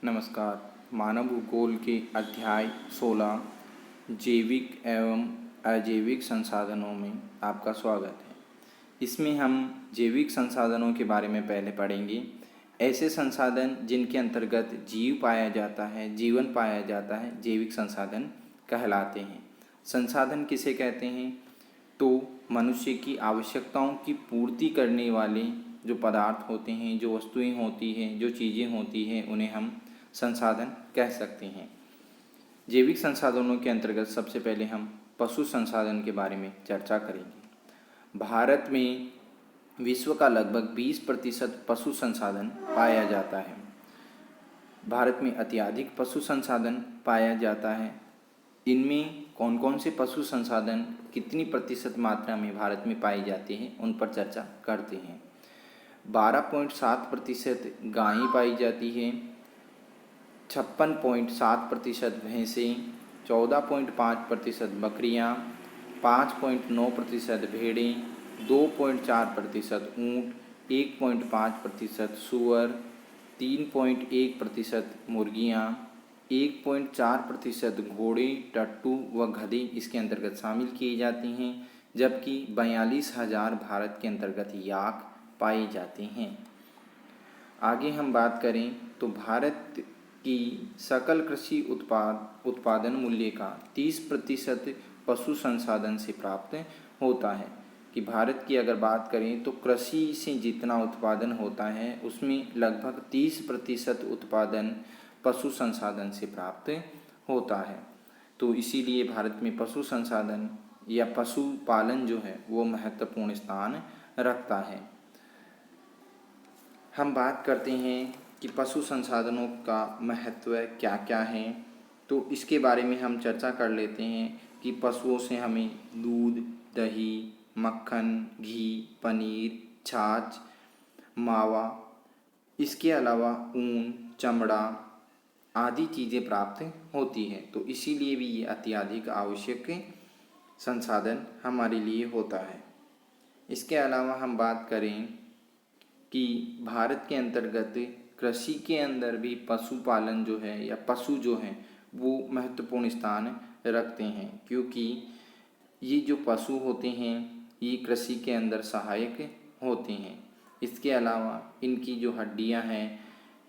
नमस्कार। मानव भूगोल के अध्याय 16 जैविक एवं अजैविक संसाधनों में आपका स्वागत है। इसमें हम जैविक संसाधनों के बारे में पहले पढ़ेंगे। ऐसे संसाधन जिनके अंतर्गत जीव पाया जाता है, जीवन पाया जाता है, जैविक संसाधन कहलाते हैं। संसाधन किसे कहते हैं? तो मनुष्य की आवश्यकताओं की पूर्ति करने वाले जो पदार्थ होते हैं, जो वस्तुएं होती हैं, जो चीज़ें होती हैं, उन्हें हम संसाधन कह सकते हैं। जैविक संसाधनों के अंतर्गत सबसे पहले हम पशु संसाधन के बारे में चर्चा करेंगे। भारत में विश्व का लगभग 20% पशु संसाधन पाया जाता है। भारत में अत्यधिक पशु संसाधन पाया जाता है। इनमें कौन कौन से पशु संसाधन कितनी प्रतिशत मात्रा में भारत में पाए जाते हैं, उन पर चर्चा करते हैं। 12.7% गायें पाई जाती है, 56.7% भैंसें, 14.5% बकरियां, 5.9% भेड़ें, 2.4% ऊँट, 1.5% सूअर, 3.1% मुर्गियां, 1.4% घोड़े, टट्टू व गधे इसके अंतर्गत शामिल किए जाते हैं, जबकि 42,000 भारत के अंतर्गत याक पाए जाते हैं। आगे हम बात करें तो भारत की सकल कृषि उत्पादन मूल्य का 30% पशु संसाधन से प्राप्त होता है। कि भारत की अगर बात करें तो कृषि से जितना उत्पादन होता है उसमें लगभग 30% उत्पादन पशु संसाधन से प्राप्त होता है। तो इसीलिए भारत में पशु संसाधन या पशुपालन जो है वो महत्वपूर्ण स्थान रखता है। हम बात करते हैं कि पशु संसाधनों का महत्व क्या क्या है, तो इसके बारे में हम चर्चा कर लेते हैं कि पशुओं से हमें दूध, दही, मक्खन, घी, पनीर, छाछ, मावा, इसके अलावा ऊन, चमड़ा आदि चीज़ें प्राप्त होती हैं। तो इसीलिए भी ये अत्यधिक आवश्यक संसाधन हमारे लिए होता है। इसके अलावा हम बात करें कि भारत के अंतर्गत कृषि के अंदर भी पशुपालन जो है या पशु जो हैं वो महत्वपूर्ण स्थान रखते हैं, क्योंकि ये जो पशु होते हैं ये कृषि के अंदर सहायक होते हैं। इसके अलावा इनकी जो हड्डियां हैं,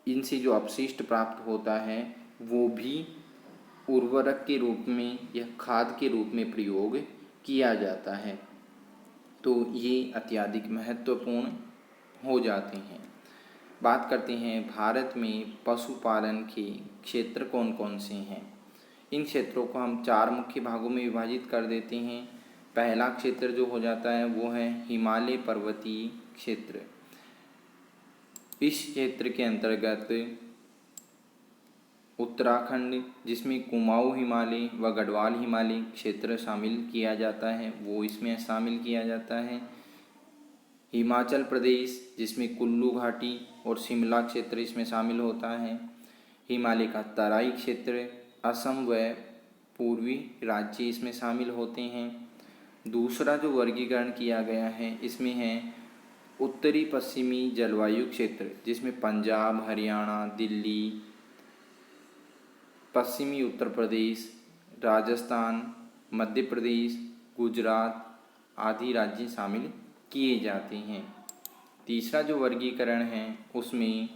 इनसे जो अपशिष्ट प्राप्त होता है वो भी उर्वरक के रूप में या खाद के रूप में प्रयोग किया जाता है। तो ये अत्यधिक महत्वपूर्ण हो जाते हैं। बात करते हैं भारत में पशुपालन के क्षेत्र कौन कौन से हैं। इन क्षेत्रों को हम 4 मुख्य भागों में विभाजित कर देते हैं। पहला क्षेत्र जो हो जाता है वो है हिमालय पर्वतीय क्षेत्र। इस क्षेत्र के अंतर्गत उत्तराखंड, जिसमें कुमाऊं हिमालय व गढ़वाल हिमालय क्षेत्र शामिल किया जाता है, वो इसमें शामिल किया जाता है। हिमाचल प्रदेश, जिसमें कुल्लू घाटी और शिमला क्षेत्र इसमें शामिल होता है। हिमालय का तराई क्षेत्र, असम व पूर्वी राज्य इसमें शामिल होते हैं। दूसरा जो वर्गीकरण किया गया है इसमें है उत्तरी पश्चिमी जलवायु क्षेत्र, जिसमें पंजाब, हरियाणा, दिल्ली, पश्चिमी उत्तर प्रदेश, राजस्थान, मध्य प्रदेश, गुजरात आदि राज्य शामिल किए जाते हैं। तीसरा जो वर्गीकरण है उसमें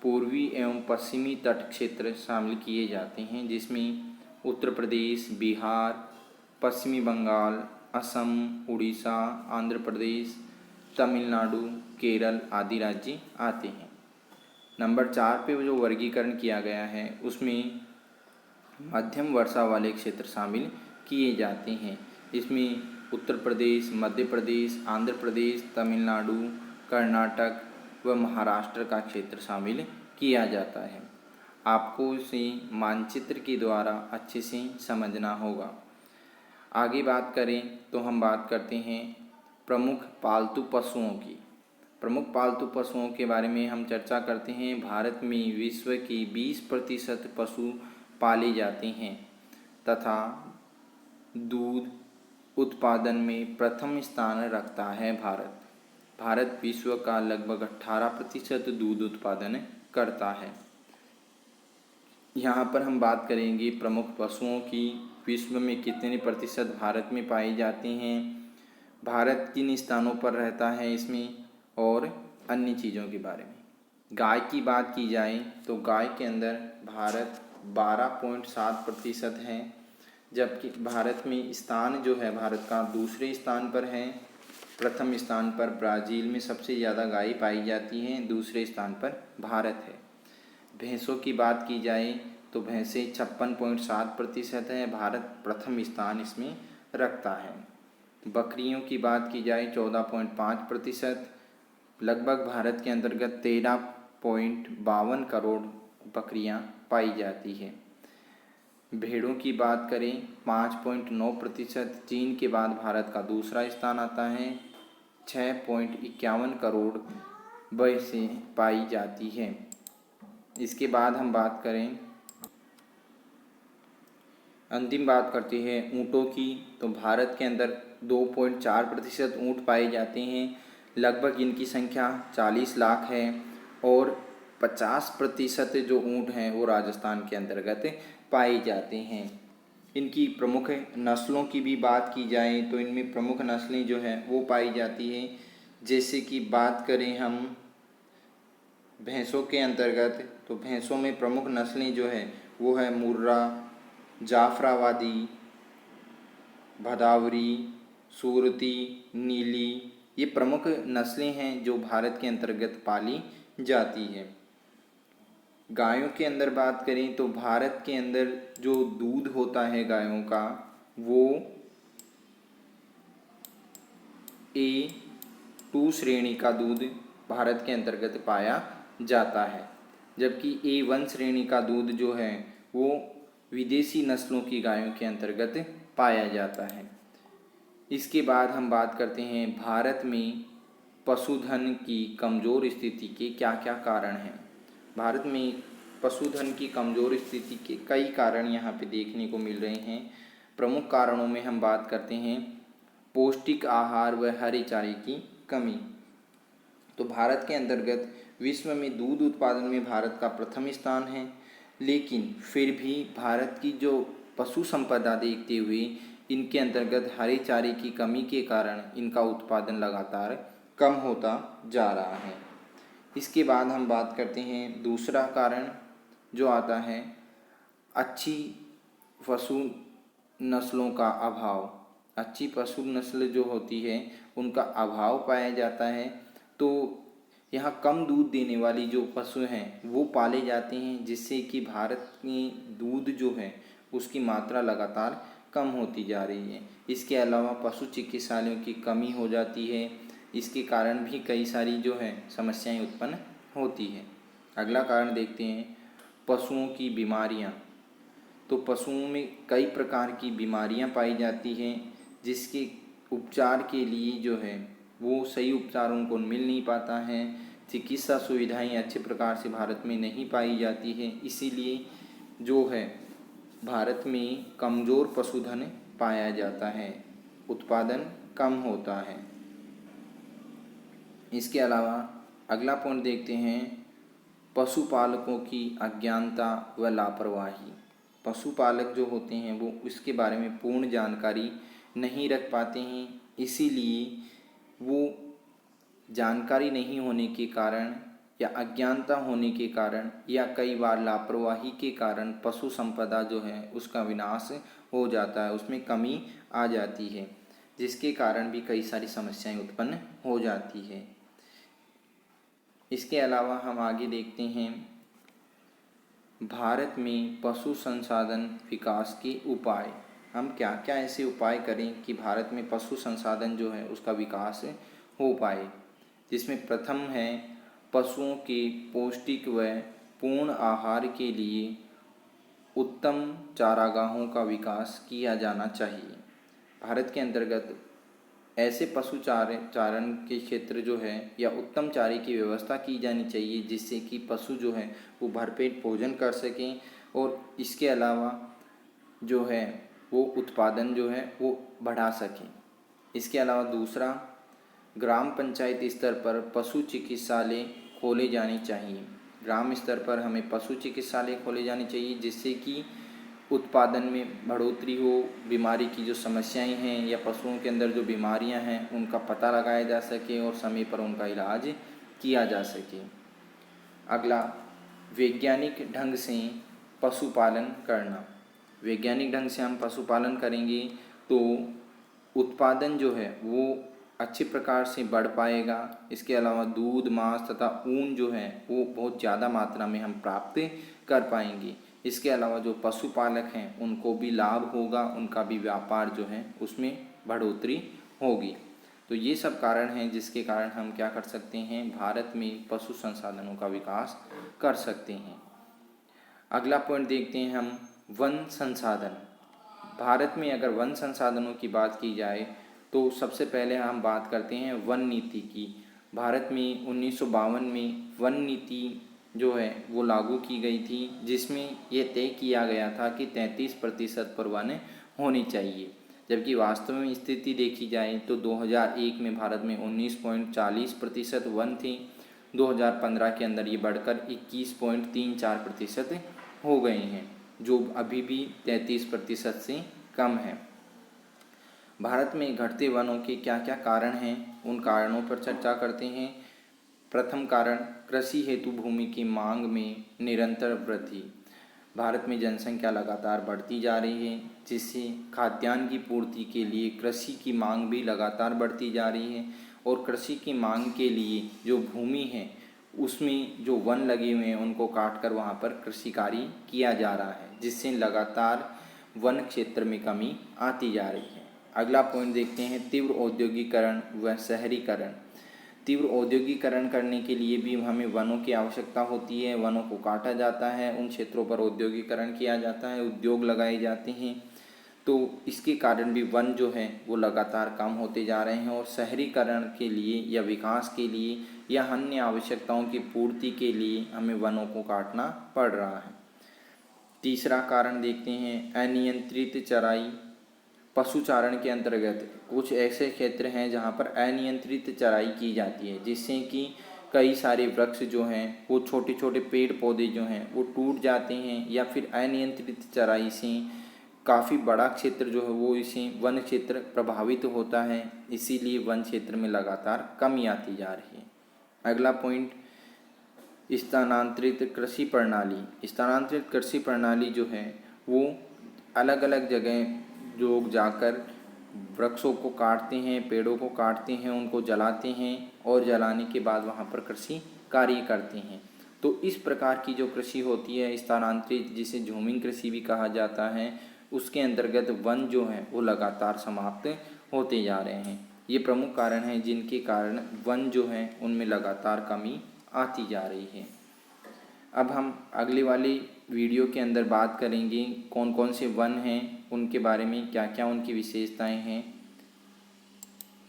पूर्वी एवं पश्चिमी तट क्षेत्र शामिल किए जाते हैं, जिसमें उत्तर प्रदेश, बिहार, पश्चिमी बंगाल, असम, उड़ीसा, आंध्र प्रदेश, तमिलनाडु, केरल आदि राज्य आते हैं। नंबर 4 पे जो वर्गीकरण किया गया है उसमें मध्यम वर्षा वाले क्षेत्र शामिल किए जाते हैं। इसमें उत्तर प्रदेश, मध्य प्रदेश, आंध्र प्रदेश, तमिलनाडु, कर्नाटक व महाराष्ट्र का क्षेत्र शामिल किया जाता है। आपको इसे मानचित्र के द्वारा अच्छे से समझना होगा। आगे बात करें तो हम बात करते हैं प्रमुख पालतू पशुओं की। प्रमुख पालतू पशुओं के बारे में हम चर्चा करते हैं। भारत में विश्व के 20% पशु पाले जाते हैं तथा दूध उत्पादन में प्रथम स्थान रखता है भारत विश्व का लगभग 18% दूध उत्पादन करता है। यहाँ पर हम बात करेंगे प्रमुख पशुओं की। विश्व में कितने प्रतिशत भारत में पाए जाते हैं, भारत किन स्थानों पर रहता है इसमें, और अन्य चीज़ों के बारे में। गाय की बात की जाए तो गाय के अंदर भारत 12.7% है, जबकि भारत में स्थान जो है भारत का दूसरे स्थान पर है। प्रथम स्थान पर ब्राज़ील में सबसे ज़्यादा गाय पाई जाती हैं, दूसरे स्थान पर भारत है। भैंसों की बात की जाए तो भैंसें 56.7% है, भारत प्रथम स्थान इसमें रखता है। बकरियों की बात की जाए 14.5%, लगभग भारत के अंतर्गत 13.52 करोड़ बकरियां पाई जाती है। भेड़ों की बात करें 5.9%, चीन के बाद भारत का दूसरा स्थान आता है। 6.51 करोड़ भैंसें पाई जाती है। इसके बाद हम बात करें, अंतिम बात करते हैं ऊँटों की, तो भारत के अंदर 2.4% ऊँट पाए जाते हैं, लगभग इनकी संख्या 40 लाख है, और 50% जो ऊँट हैं वो राजस्थान के अंतर्गत पाए जाते हैं। इनकी प्रमुख नस्लों की भी बात की जाए तो इनमें प्रमुख नस्लें जो हैं वो पाई जाती हैं। जैसे कि बात करें हम भैंसों के अंतर्गत, तो भैंसों में प्रमुख नस्लें जो है वो है मुर्रा, जाफराबादी, भदावरी, सूरती, नीली। ये प्रमुख नस्लें हैं जो भारत के अंतर्गत पाली जाती है। गायों के अंदर बात करें तो भारत के अंदर जो दूध होता है गायों का वो A2 श्रेणी का दूध भारत के अंतर्गत पाया जाता है, जबकि A1 श्रेणी का दूध जो है वो विदेशी नस्लों की गायों के अंतर्गत पाया जाता है। इसके बाद हम बात करते हैं भारत में पशुधन की कमज़ोर स्थिति के क्या क्या कारण हैं। भारत में पशुधन की कमज़ोर स्थिति के कई कारण यहाँ पे देखने को मिल रहे हैं। प्रमुख कारणों में हम बात करते हैं पौष्टिक आहार व हरे चारे की कमी। तो भारत के अंतर्गत विश्व में दूध उत्पादन में भारत का प्रथम स्थान है, लेकिन फिर भी भारत की जो पशु संपदा देखते हुए इनके अंतर्गत हरे चारे की कमी के कारण इनका उत्पादन लगातार कम होता जा रहा है। इसके बाद हम बात करते हैं दूसरा कारण जो आता है अच्छी पशु नस्लों का अभाव। अच्छी पशु नस्ल जो होती है उनका अभाव पाया जाता है, तो यहाँ कम दूध देने वाली जो पशु हैं वो पाले जाते हैं, जिससे कि भारत में दूध जो है उसकी मात्रा लगातार कम होती जा रही है। इसके अलावा पशु चिकित्सालयों की कमी हो जाती है, इसके कारण भी कई सारी जो है समस्याएं उत्पन्न होती है। अगला कारण देखते हैं पशुओं की बीमारियां। तो पशुओं में कई प्रकार की बीमारियां पाई जाती हैं, जिसके उपचार के लिए जो है वो सही उपचार उनको मिल नहीं पाता है। चिकित्सा सुविधाएं अच्छे प्रकार से भारत में नहीं पाई जाती है, इसीलिए जो है भारत में कमज़ोर पशुधन पाया जाता है, उत्पादन कम होता है। इसके अलावा अगला पॉइंट देखते हैं पशुपालकों की अज्ञानता व लापरवाही। पशुपालक जो होते हैं वो इसके बारे में पूर्ण जानकारी नहीं रख पाते हैं, इसीलिए वो जानकारी नहीं होने के कारण या अज्ञानता होने के कारण या कई बार लापरवाही के कारण पशु संपदा जो है उसका विनाश हो जाता है, उसमें कमी आ जाती है, जिसके कारण भी कई सारी समस्याएं उत्पन्न हो जाती है। इसके अलावा हम आगे देखते हैं भारत में पशु संसाधन विकास के उपाय। हम क्या क्या ऐसे उपाय करें कि भारत में पशु संसाधन जो है उसका विकास हो पाए, जिसमें प्रथम है पशुओं के पौष्टिक व पूर्ण आहार के लिए उत्तम चारागाहों का विकास किया जाना चाहिए। भारत के अंतर्गत ऐसे पशु चारण के क्षेत्र जो है या उत्तम चारे की व्यवस्था की जानी चाहिए, जिससे कि पशु जो है वो भरपेट भोजन कर सकें, और इसके अलावा जो है वो उत्पादन जो है वो बढ़ा सकें। इसके अलावा दूसरा, ग्राम पंचायत स्तर पर पशु चिकित्सालय खोले जाने चाहिए। ग्राम स्तर पर हमें पशु चिकित्सालय खोले जाने चाहिए, जिससे कि उत्पादन में बढ़ोतरी हो, बीमारी की जो समस्याएं हैं या पशुओं के अंदर जो बीमारियां हैं उनका पता लगाया जा सके और समय पर उनका इलाज किया जा सके। अगला, वैज्ञानिक ढंग से पशुपालन करना। वैज्ञानिक ढंग से हम पशुपालन करेंगे तो उत्पादन जो है वो अच्छे प्रकार से बढ़ पाएगा। इसके अलावा दूध, मांस तथा ऊन जो है वो बहुत ज़्यादा मात्रा में हम प्राप्त कर पाएंगे। इसके अलावा जो पशुपालक हैं उनको भी लाभ होगा, उनका भी व्यापार जो है उसमें बढ़ोतरी होगी। तो ये सब कारण हैं जिसके कारण हम क्या कर सकते हैं, भारत में पशु संसाधनों का विकास कर सकते हैं। अगला पॉइंट देखते हैं हम, वन संसाधन। भारत में अगर वन संसाधनों की बात की जाए तो सबसे पहले हम बात करते हैं वन नीति की। भारत में 1952 में वन नीति जो है वो लागू की गई थी, जिसमें ये तय किया गया था कि 33% पर वन होनी चाहिए, जबकि वास्तव में स्थिति देखी जाए तो 2001 में भारत में 19.40% वन थी। 2015 के अंदर ये बढ़कर 21.34% हो गए हैं, जो अभी भी 33% से कम है। भारत में घटते वनों के क्या क्या कारण हैं, उन कारणों पर चर्चा करते हैं। प्रथम कारण, कृषि हेतु भूमि की मांग में निरंतर वृद्धि। भारत में जनसंख्या लगातार बढ़ती जा रही है, जिससे खाद्यान्न की पूर्ति के लिए कृषि की मांग भी लगातार बढ़ती जा रही है और कृषि की मांग के लिए जो भूमि है उसमें जो वन लगे हुए हैं उनको काट कर वहाँ पर कृषि कार्य किया जा रहा है, जिससे लगातार वन क्षेत्र में कमी आती जा रही है। अगला पॉइंट देखते हैं, तीव्र औद्योगिकरण व शहरीकरण। तीव्र औद्योगिकरण करने के लिए भी हमें वनों की आवश्यकता होती है। वनों को काटा जाता है, उन क्षेत्रों पर औद्योगिकरण किया जाता है, उद्योग लगाए जाते हैं, तो इसके कारण भी वन जो है वो लगातार कम होते जा रहे हैं और शहरीकरण के लिए या विकास के लिए या अन्य आवश्यकताओं की पूर्ति के लिए हमें वनों को काटना पड़ रहा है। तीसरा कारण देखते हैं, अनियंत्रित चराई। पशुचारण के अंतर्गत कुछ ऐसे क्षेत्र हैं जहाँ पर अनियंत्रित चराई की जाती है, जिससे कि कई सारे वृक्ष जो हैं वो छोटे छोटे पेड़ पौधे जो हैं वो टूट जाते हैं, या फिर अनियंत्रित चराई से काफ़ी बड़ा क्षेत्र जो है वो इसे वन क्षेत्र प्रभावित होता है, इसीलिए वन क्षेत्र में लगातार कमी आती जा रही है। अगला पॉइंट, स्थानांतरित कृषि प्रणाली। स्थानांतरित कृषि प्रणाली जो है वो अलग अलग जगह लोग जाकर वृक्षों को काटते हैं, पेड़ों को काटते हैं, उनको जलाते हैं और जलाने के बाद वहाँ पर कृषि कार्य करते हैं। तो इस प्रकार की जो कृषि होती है स्थानांतरित, जिसे झूमिंग कृषि भी कहा जाता है, उसके अंतर्गत वन जो है वो लगातार समाप्त होते जा रहे हैं। ये प्रमुख कारण हैं जिनके कारण वन जो है उनमें लगातार कमी आती जा रही है। अब हम अगले वाली वीडियो के अंदर बात करेंगे कौन कौन से वन हैं, उनके बारे में क्या क्या उनकी विशेषताएं हैं।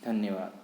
धन्यवाद।